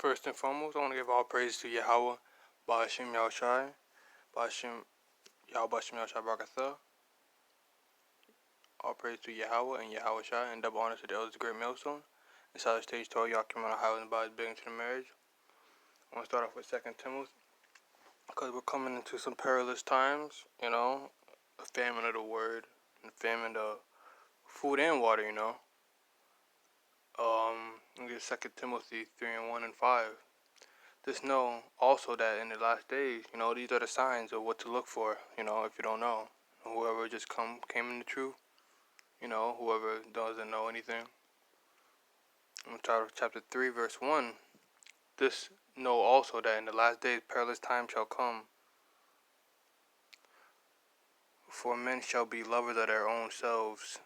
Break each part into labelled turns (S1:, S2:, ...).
S1: First and foremost, I want to give all praise to Yahweh, Ba'ashim Yahushai, Ba'ashim Yahweh Ba'ashim Yahushai Barakatha. All praise to Yahweh and Yahweh Shai, and double honor to the elders of the Great Millstone. And salutation to all y'all coming on Highlands by big into the marriage. I want to start off with 2 Timothy, because we're coming into some perilous times, a famine of the word, and famine of food and water, We get 2 Timothy 3:1 and 5. Just know also that in the last days, these are the signs of what to look for, if you don't know. Whoever just came in the truth, whoever doesn't know anything. I'm tired of chapter 3, verse 1. This know also that in the last days perilous times shall come. For men shall be lovers of their own selves,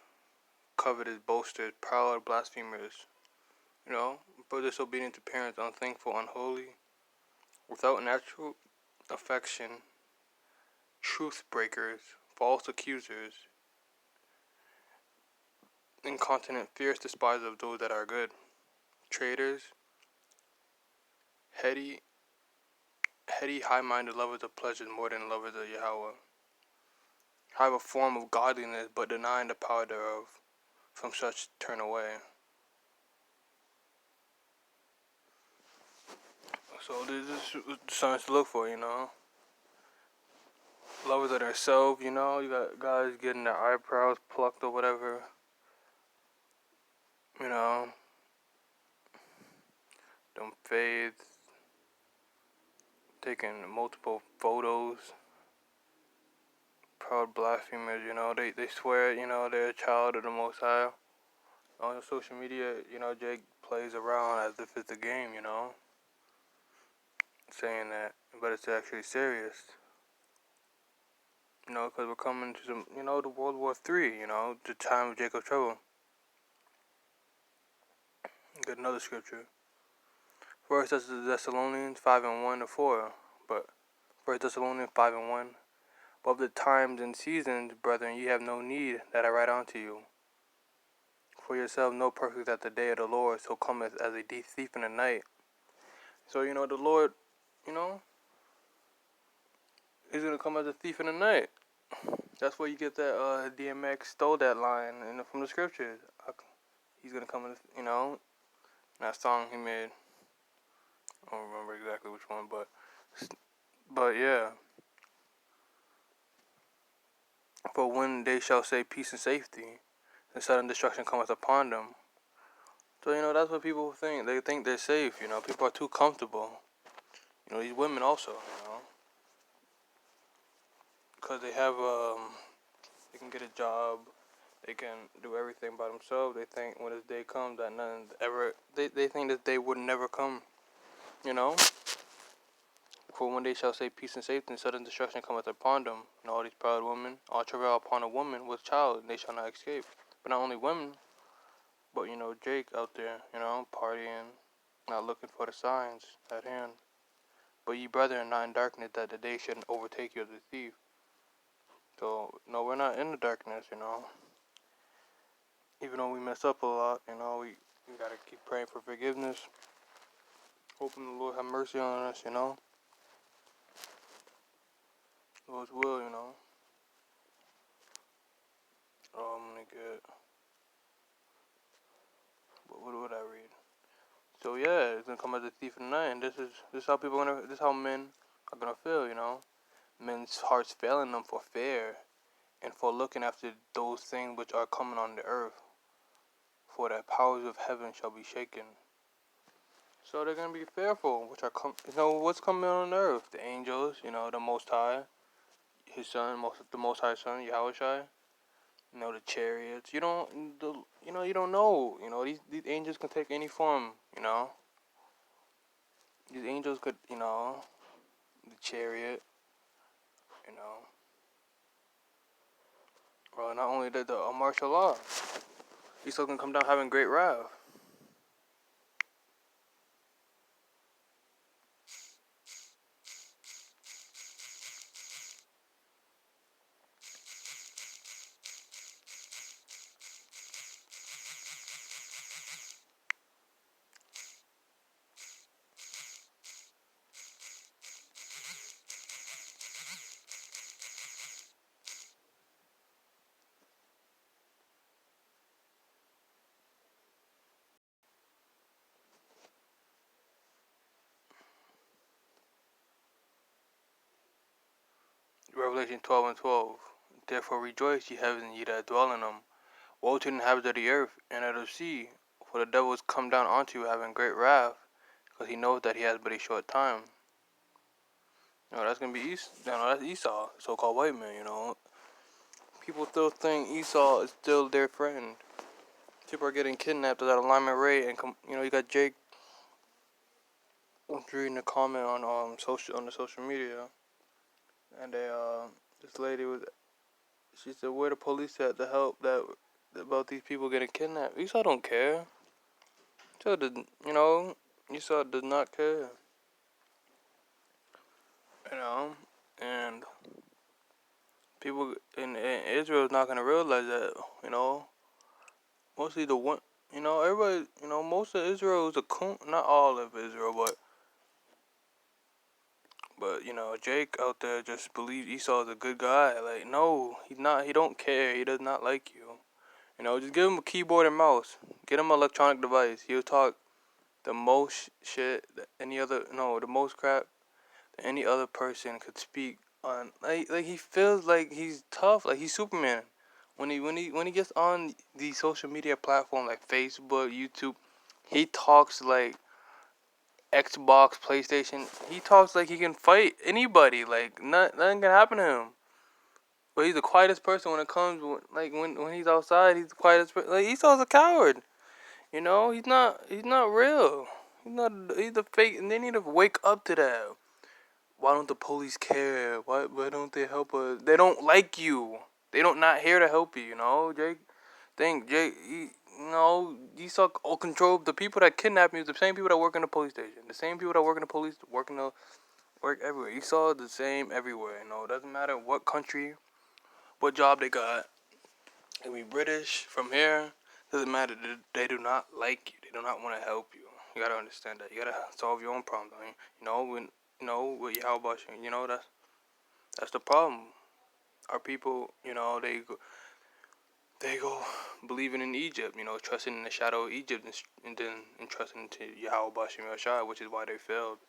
S1: covetous, boasters, proud, blasphemers, for disobedient to parents, unthankful, unholy, without natural affection, truth breakers, false accusers, incontinent, fierce despisers of those that are good, traitors, heady, high-minded, lovers of pleasures more than lovers of Yahweh, have a form of godliness, but denying the power thereof. From such turn away. So this is something to look for, Lovers of themselves, you got guys getting their eyebrows plucked or whatever. Them fades, taking multiple photos. Proud blasphemers, they swear, they're a child of the Most High. On social media, Jake plays around as if it's a game, saying that, but it's actually serious. Because we're coming to some, the World War III, the time of Jacob's trouble. Get another scripture. First Thessalonians 5:1-4, but 1 Thessalonians 5:1. But of the times and seasons, brethren, ye have no need that I write unto you. For yourself know perfectly that the day of the Lord so cometh as a thief in the night. So, the Lord, He's going to come as a thief in the night. That's where you get that, DMX stole that line from the scriptures. He's going to come in, that song he made. I don't remember exactly which one, but yeah. For when they shall say peace and safety, and sudden destruction cometh upon them. So, that's what people think. They think they're safe, People are too comfortable. These women also, Because they have, they can get a job. They can do everything by themselves. They think when this day comes that none ever, they think this day would never come, For when they shall say peace and safety, and sudden destruction cometh upon them, and all these proud women, all travail upon a woman with child, and they shall not escape. But not only women, but Jake out there, partying, not looking for the signs at hand. But ye brethren, not in darkness, that the day shouldn't overtake you as a thief. So, no, we're not in the darkness, Even though we mess up a lot, we gotta keep praying for forgiveness. Hoping the Lord have mercy on us, Lord's will, I'm gonna get, what would I read? So yeah, it's gonna come as a thief in the night, and this is how this is how men are gonna feel, Men's hearts failing them for fear, and for looking after those things which are coming on the earth. For the powers of heaven shall be shaken. So they're gonna be fearful, which are what's coming on the earth? The angels, the Most High, His Son, the Most High Son, Yahushai. The chariots. You don't know. These angels can take any form. These angels could, the chariot. Well, not only the martial law, these still can come down having great wrath. Revelation 12:12. Therefore rejoice, ye heavens, and ye that dwell in them. Woe to the inhabitants of the earth and of the sea, for the devil is come down unto you, having great wrath, because he knows that he has but a short time. That's gonna be that's Esau, so-called white man. People still think Esau is still their friend. People are getting kidnapped at Alignment Ray, and you got Jake reading a comment on the social media, and this lady she said, where the police at to help about these people getting kidnapped? Esau don't care. Esau does not care. And people in Israel is not gonna realize that. Mostly the one. Everybody. Most of Israel is a coon. Not all of Israel, but Jake out there just believes Esau is a good guy. Like, no, he's not. He don't care. He does not like you. Just give him a keyboard and mouse. Get him an electronic device. He'll talk the most shit that the most crap that any other person could speak on. Like he feels like he's tough, like he's Superman. When he gets on the social media platform like Facebook, YouTube, he talks like Xbox, PlayStation. He talks like he can fight anybody. Like nothing can happen to him. But he's the quietest person when it comes when he's outside. He's the quietest person. Like Esau's a coward. He's not real. He's a fake, and they need to wake up to that. Why don't the police care? Why don't they help us? They don't like you. They don't not here to help you, Jake. Esau all control the people that kidnap you. The same people that work in the police station. The same people that work in the police work everywhere. Esau the same everywhere. It doesn't matter what country, what job they got. It can be British from here. Doesn't matter. They do not like you. They do not want to help you. You gotta understand that. You gotta solve your own problem. With Yahweh, that's the problem. Our people, they go believing in Egypt. Trusting in the shadow of Egypt, and then trusting into Yahweh Bashem Yashai, which is why they failed.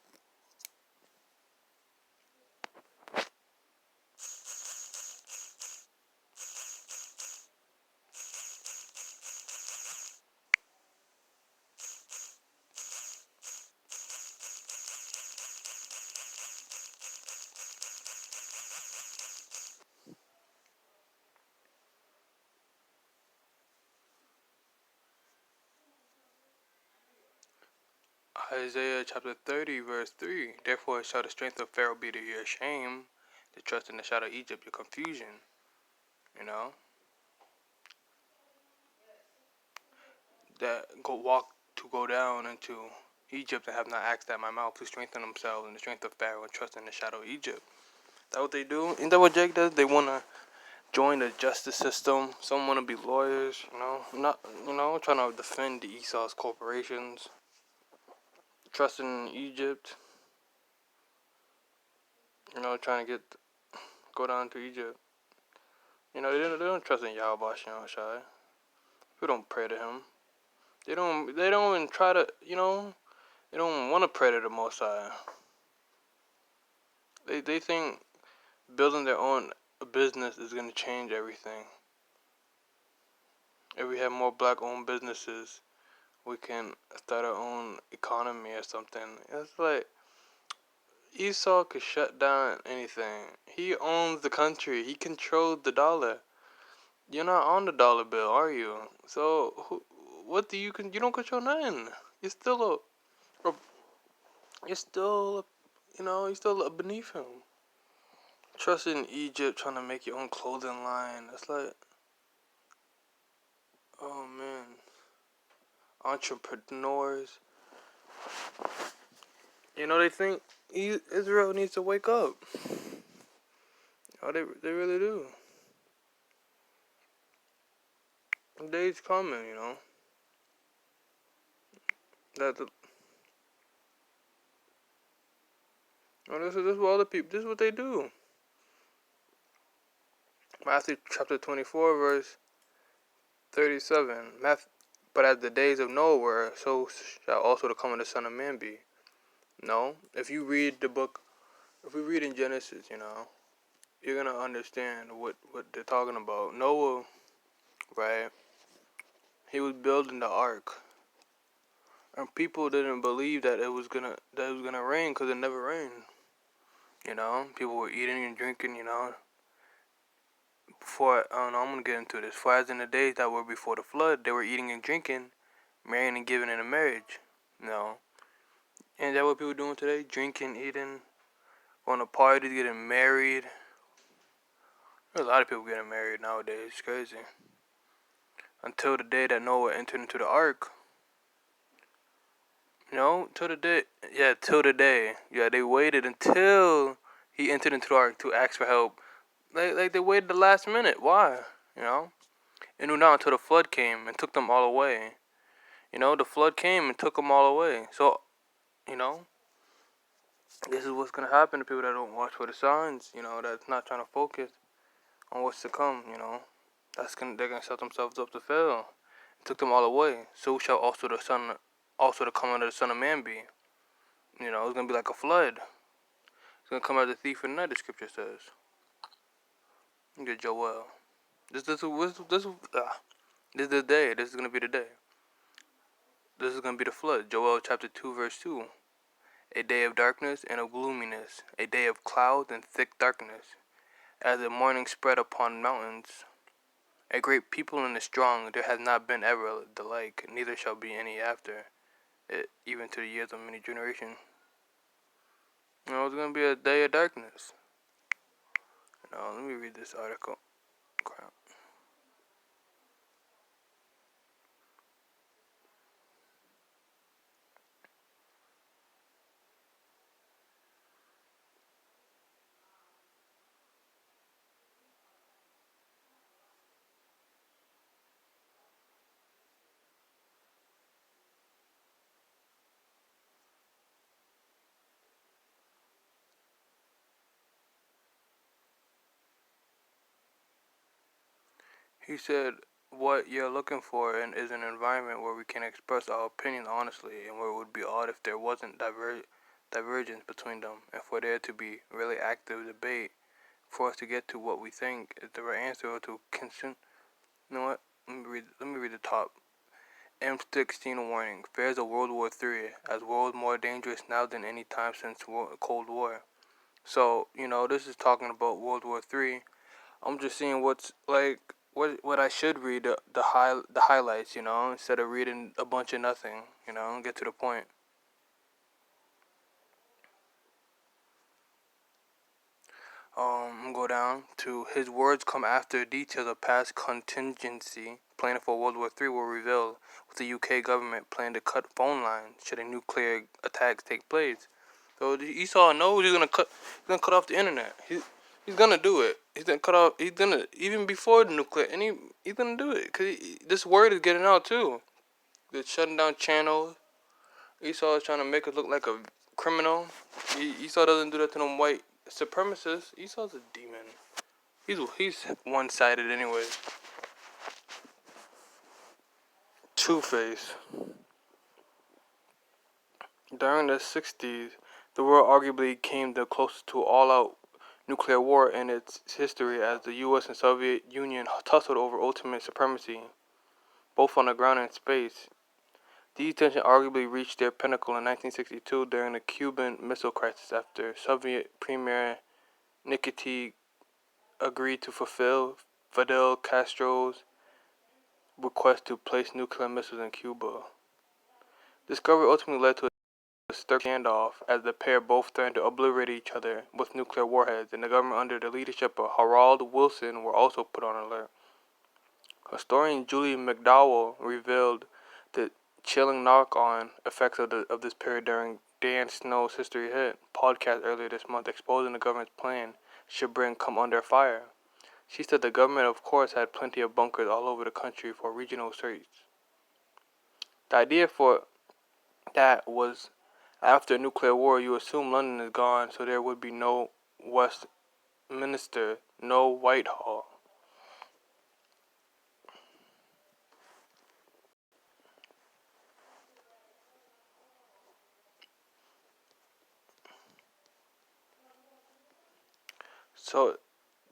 S1: Isaiah chapter 30, verse 3. Therefore shall the strength of Pharaoh be to your shame, to trust in the shadow of Egypt, your confusion. That go down into Egypt and have not asked at my mouth to strengthen themselves in the strength of Pharaoh and trust in the shadow of Egypt. That what they do? Isn't that what Jake does? They wanna join the justice system. Some wanna be lawyers, not trying to defend the Esau's corporations. Trusting in Egypt. Trying to go down to Egypt. They don't trust in Yahweh Shai. People don't pray to him. They don't even try to, they don't want to pray to the Most High. They think building their own business is going to change everything. If we have more black-owned businesses, we can start our own economy or something. It's like Esau could shut down anything. He owns the country. He controls the dollar. You're not on the dollar bill, are you? So what do you don't control nothing. You're still you're still beneath him. Trust in Egypt, trying to make your own clothing line. It's like, oh man, entrepreneurs. They think Israel needs to wake up. They really do. The day's coming, this is what other people. This is what they do. Matthew chapter 24, verse 37. But as the days of Noah were, so shall also the coming of the Son of Man be. No, if you read the book, if we read in Genesis, you're gonna understand what they're talking about. Noah, right? He was building the ark, and people didn't believe that it was gonna rain because it never rained. You know, people were eating and drinking. You know, before I don't know, I'm gonna get into this. For as in the days that were before the flood, they were eating and drinking, marrying and giving in a marriage. You know, and that what people doing today? Drinking, eating, going to parties, getting married. There's a lot of people getting married nowadays. It's crazy. Until the day that Noah entered into the ark. You know, till the day. Yeah, till the day. Yeah, they waited until he entered into the ark to ask for help. Like they waited the last minute. Why? You know? And knew not until the flood came and took them all away. You know, the flood came and took them all away. So, you know, this is what's gonna happen to people that don't watch for the signs. You know, that's not trying to focus on what's to come. You know, they're gonna set themselves up to fail. It took them all away. So shall also the coming of the Son of Man be. You know, it's gonna be like a flood. It's gonna come as a thief in the night. The scripture says. Look at Joel. This is the day. This is gonna be the day. This is gonna be the flood. Joel chapter 2 verse 2. A day of darkness and of gloominess, a day of clouds and thick darkness, as the morning spread upon mountains. A great people and a strong, there has not been ever the like, neither shall be any after it, even to the years of many generations. You know, it's gonna be a day of darkness. You know, let me read this article. Crap. He said, what you're looking for is an environment where we can express our opinions honestly and where it would be odd if there wasn't divergence between them and for there to be really active debate for us to get to what we think is the right answer or to consent. You know what? Let me read the top. M16 warning. Fears of World War III as world more dangerous now than any time since Cold War. So, you know, this is talking about World War III. I'm just seeing what's like what I should read the highlights, you know, instead of reading a bunch of nothing, you know, get to the point. Go down to his words come after details of past contingency planning for World War III were revealed, with the UK government planning to cut phone lines should a nuclear attack take place. So Esau knows he's gonna cut off the internet. He's gonna do it. He's gonna cut off. He's gonna even before the nuclear, and he's gonna do it because this word is getting out too. They're shutting down channels. Esau is trying to make us look like a criminal. Esau doesn't do that to them white supremacists. Esau's a demon. He's one-sided anyway. Two-Face. During the 60s, the world arguably came the closest to all-out nuclear war in its history as the U.S. and Soviet Union tussled over ultimate supremacy, both on the ground and in space. These tensions arguably reached their pinnacle in 1962 during the Cuban Missile Crisis after Soviet Premier Nikita agreed to fulfill Fidel Castro's request to place nuclear missiles in Cuba. Discovery ultimately led to a stirred standoff as the pair both threatened to obliterate each other with nuclear warheads, and the government under the leadership of Harold Wilson were also put on alert. Historian Julie McDowell revealed the chilling knock-on effects of this period during Dan Snow's History Hit podcast earlier this month, exposing the government's plan should Britain come under fire. She said the government, of course, had plenty of bunkers all over the country for regional threats. The idea for that was after a nuclear war, you assume London is gone, so there would be no Westminster, no Whitehall. So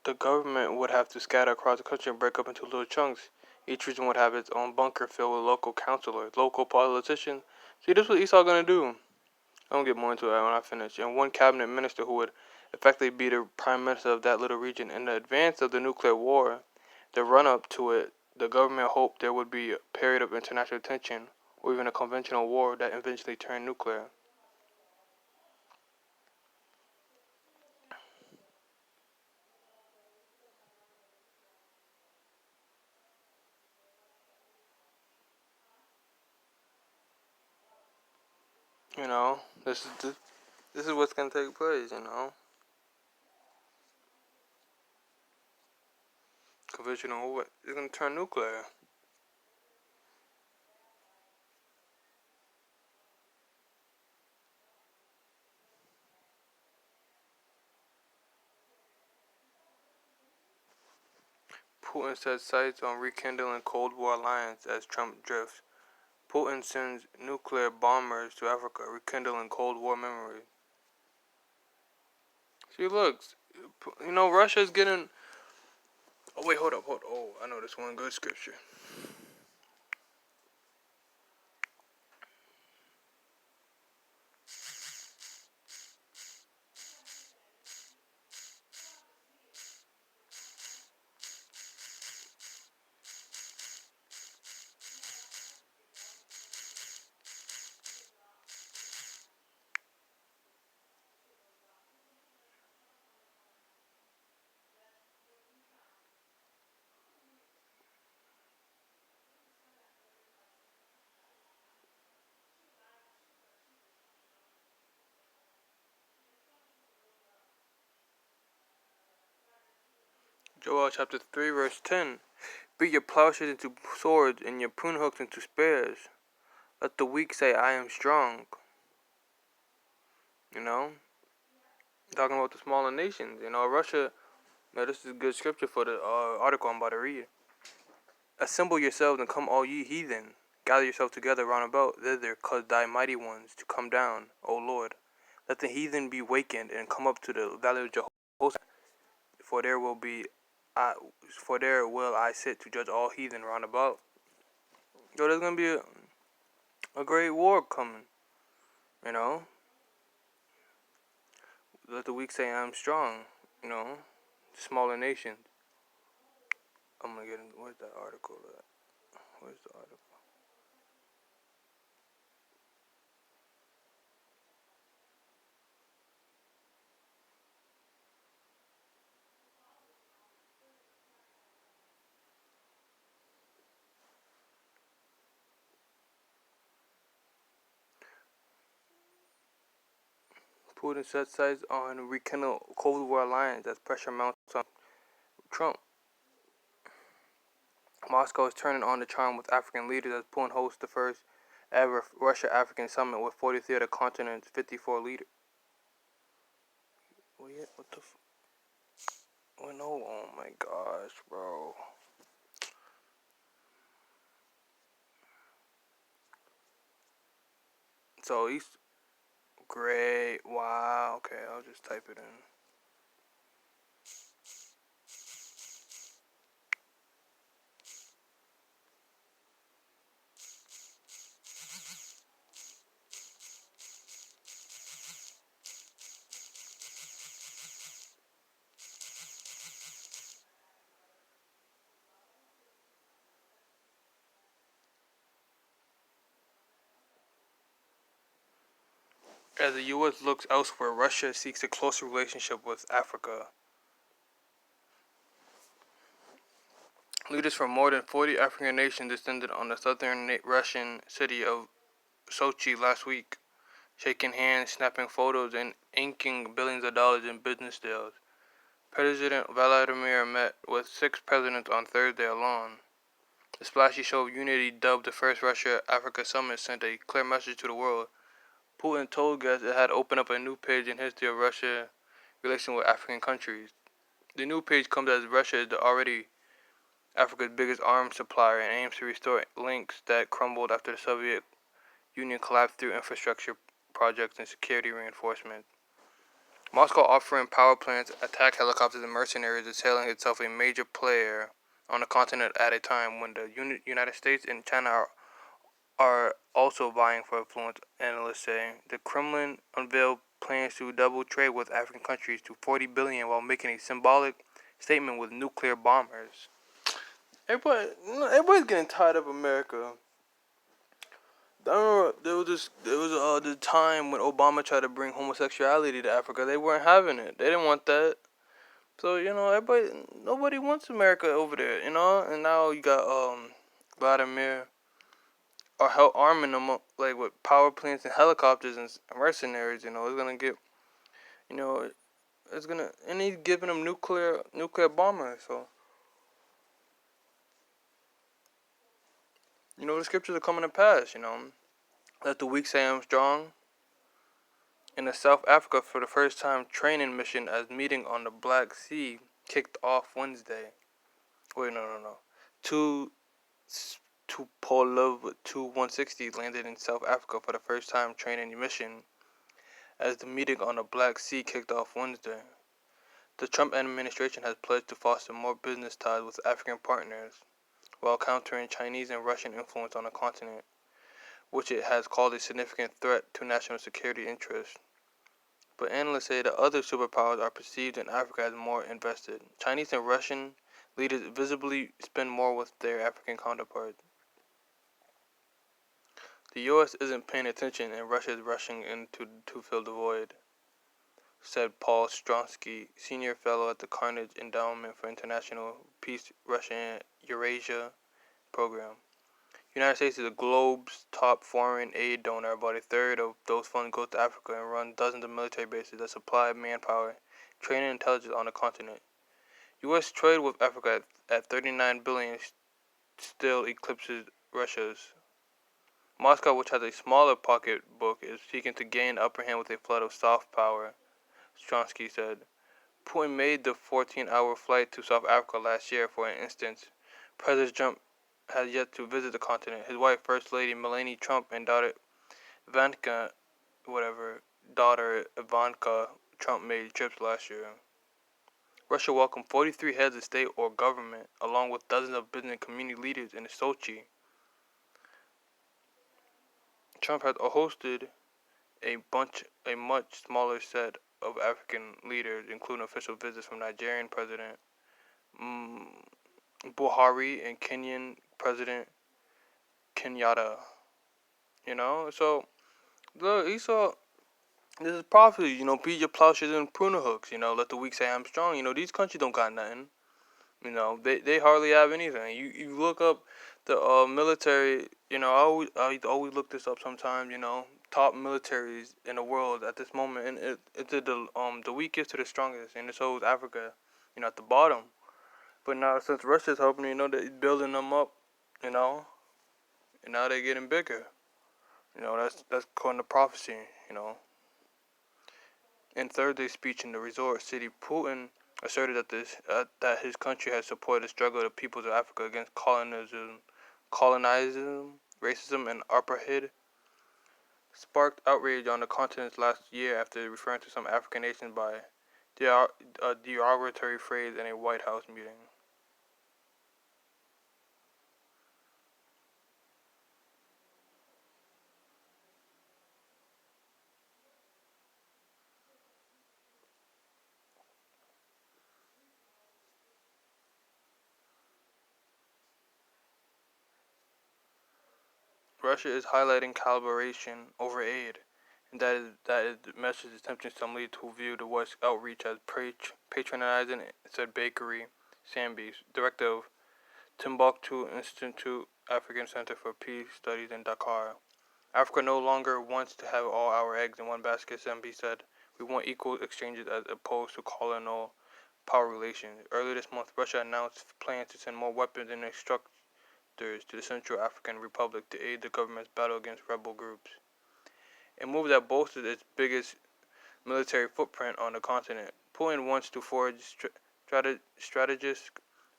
S1: the government would have to scatter across the country and break up into little chunks. Each region would have its own bunker filled with local councilors, local politicians. See, this is what Esau gonna do. I'm gonna get more into that when I finish. And one cabinet minister who would effectively be the prime minister of that little region. In the advance of the nuclear war, the run-up to it, the government hoped there would be a period of international tension, or even a conventional war that eventually turned nuclear. You know, this is what's gonna take place. You know, conventional war is gonna turn nuclear. Putin sets sights on rekindling Cold War alliance as Trump drifts. Putin sends nuclear bombers to Africa, rekindling Cold War memories. See, look, you know, Russia's getting. Oh wait, hold up. Oh, I know this one good scripture. Joel chapter 3, verse 10. Beat your plowshares into swords and your prune hooks into spears. Let the weak say, I am strong. You know? Talking about the smaller nations. You know, Russia. Now, this is good scripture for the article I'm about to read. Assemble yourselves and come, all ye heathen. Gather yourselves together round about thither, cause thy mighty ones to come down, O Lord. Let the heathen be wakened and come up to the valley of Jehoshaphat, for there will I sit to judge all heathen round about. Yo, there's gonna be a great war coming. You know, let the weak say I'm strong. You know, smaller nations. I'm gonna get in. Where's that article at? Where's the article? Putin sets sights on rekindle Cold War alliance as pressure mounts on Trump. Moscow is turning on the charm with African leaders as Putin hosts the first ever Russia-African summit with 43 of the continent's 54 leaders. What the oh no, oh my gosh, bro. So he's great. Wow, okay, I'll just type it in. As the U.S. looks elsewhere, Russia seeks a closer relationship with Africa. Leaders from more than 40 African nations descended on the southern Russian city of Sochi last week, shaking hands, snapping photos, and inking billions of dollars in business deals. President Vladimir met with 6 presidents on Thursday alone. The splashy show of unity, dubbed the first Russia-Africa summit, sent a clear message to the world. Putin told guests it had opened up a new page in history of Russia's relation with African countries. The new page comes as Russia is already Africa's biggest arms supplier and aims to restore links that crumbled after the Soviet Union collapsed through infrastructure projects and security reinforcement. Moscow offering power plants, attack helicopters, and mercenaries is hailing itself a major player on the continent at a time when the United States and China are also vying for influence, analysts say. The Kremlin unveiled plans to double trade with African countries to 40 billion while making a symbolic statement with nuclear bombers. Everybody's getting tired of America. I remember there was the time when Obama tried to bring homosexuality to Africa. They weren't having it. They didn't want that. So nobody wants America over there. And now you got Vladimir are arming them up, like with power plants and helicopters and mercenaries. It's gonna get, you know, and he's giving them nuclear bombers. So the scriptures are coming to pass. Let the weak say I'm strong. In South Africa, for the first time, training mission as meeting on the Black Sea kicked off Wednesday. Wait, no. Two Tupolev Tu-160 landed in South Africa for the first time training mission as the meeting on the Black Sea kicked off Wednesday. The Trump administration has pledged to foster more business ties with African partners while countering Chinese and Russian influence on the continent, which it has called a significant threat to national security interests. But analysts say that other superpowers are perceived in Africa as more invested. Chinese and Russian leaders visibly spend more with their African counterparts. The U.S. isn't paying attention and Russia is rushing in to fill the void, said Paul Stronsky, senior fellow at the Carnegie Endowment for International Peace Russia-Eurasia program. The United States is the globe's top foreign aid donor. About a third of those funds go to Africa and run dozens of military bases that supply manpower, training, and intelligence on the continent. U.S. trade with Africa at $39 billion still eclipses Russia's. Moscow, which has a smaller pocketbook, is seeking to gain upper hand with a flood of soft power, Stronsky said. Putin made the 14-hour flight to South Africa last year, for instance. President Trump has yet to visit the continent. His wife, First Lady Melania Trump, and Ivanka Trump made trips last year. Russia welcomed 43 heads of state or government, along with dozens of business and community leaders in Sochi. Trump has hosted a much smaller set of African leaders, including official visits from Nigerian President Buhari and Kenyan President Kenyatta. So look, he saw this is prophecy. Beat your plowshares and pruner hooks. Let the weak say I'm strong. These countries don't got nothing. They hardly have anything. You look up the military. I always look this up sometimes. Top militaries in the world at this moment, and it's the weakest to the strongest, and so is Africa. At the bottom. But now since Russia's helping, they're building them up. And now they're getting bigger. That's according to prophecy. In Thursday's speech in the resort city, Putin asserted that his country has supported the struggle of the peoples of Africa against colonization, racism, and apartheid, sparked outrage on the continent last year after referring to some African nations by a derogatory phrase in a White House meeting. Russia is highlighting collaboration over aid, and that the message is tempting some leaders who view the West's outreach as patronizing, said Bakery Sambi, director of Timbuktu Institute African Center for Peace Studies in Dakar. Africa no longer wants to have all our eggs in one basket, Sambi said. We want equal exchanges as opposed to colonial power relations. Earlier this month, Russia announced plans to send more weapons and instructors to the Central African Republic to aid the government's battle against rebel groups. A move that bolsters its biggest military footprint on the continent. Putin wants to forge strategic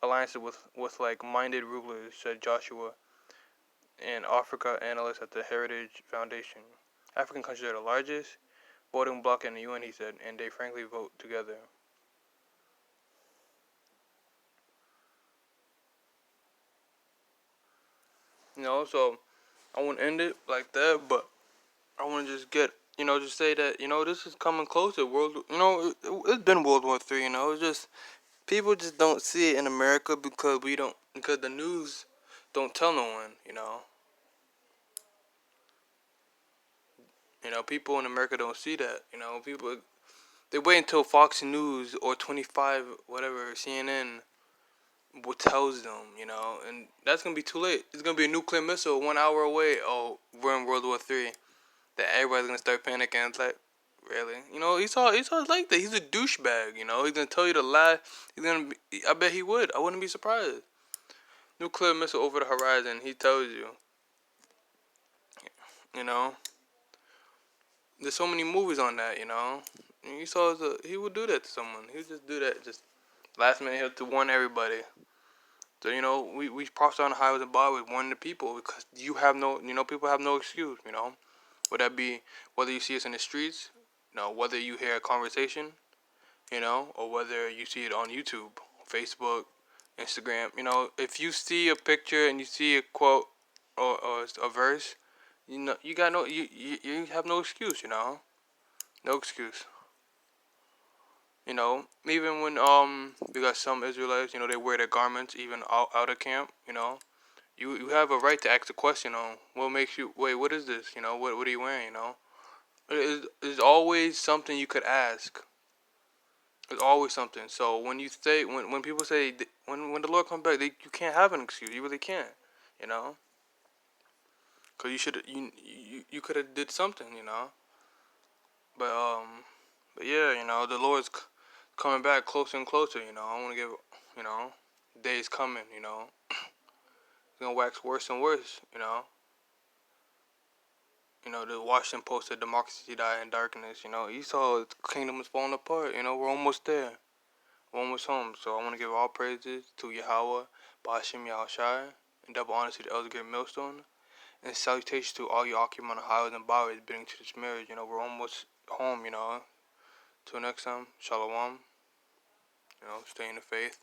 S1: alliances with like-minded rulers, said Joshua, an Africa analyst at the Heritage Foundation. African countries are the largest, voting bloc in the UN, he said, and they frankly vote together. So I won't end it like that, but I want to just just say that, this is coming closer. It's been World War III. It's just people just don't see it in America because the news don't tell no one. People in America don't see that. People they wait until Fox News or 25 whatever CNN what tells them, and that's gonna be too late. It's gonna be a nuclear missile 1 hour away. Oh, we're in World War III. That everybody's gonna start panicking. It's like, really? Esau's like that. He's a douchebag. He's gonna tell you to lie. I bet he would. I wouldn't be surprised. Nuclear missile over the horizon. He tells you. You know. There's so many movies on that. He would do that to someone. He would just do that. Just last minute, he had to warn everybody. So we cross down the highways and byways warning the people because people have no excuse. Would that be whether you see us in the streets, whether you hear a conversation, or whether you see it on YouTube, Facebook, Instagram. If you see a picture and you see a quote or a verse, you got no you have no excuse. No excuse. Even when we got some Israelites, they wear their garments even out of camp. You have a right to ask a question on what makes you wait. What is this? What are you wearing? There's always something you could ask. There's always something. So when people say when the Lord comes back, you can't have an excuse. You really can't. You know, cause you could have did something. But yeah, the Lord's coming back closer and closer. I want to give days coming. It's gonna wax worse and worse. The Washington Post said democracy died in darkness. Esau's kingdom is falling apart. We're almost there. We're almost home. So I want to give all praises to Yahweh, Ba'ashem Yahushai, and double honor to the Elder Great Millstone, and salutations to all you occupants on the highways and byways bidding to this marriage. We're almost home. Till next time, Shalom. Stay in the faith.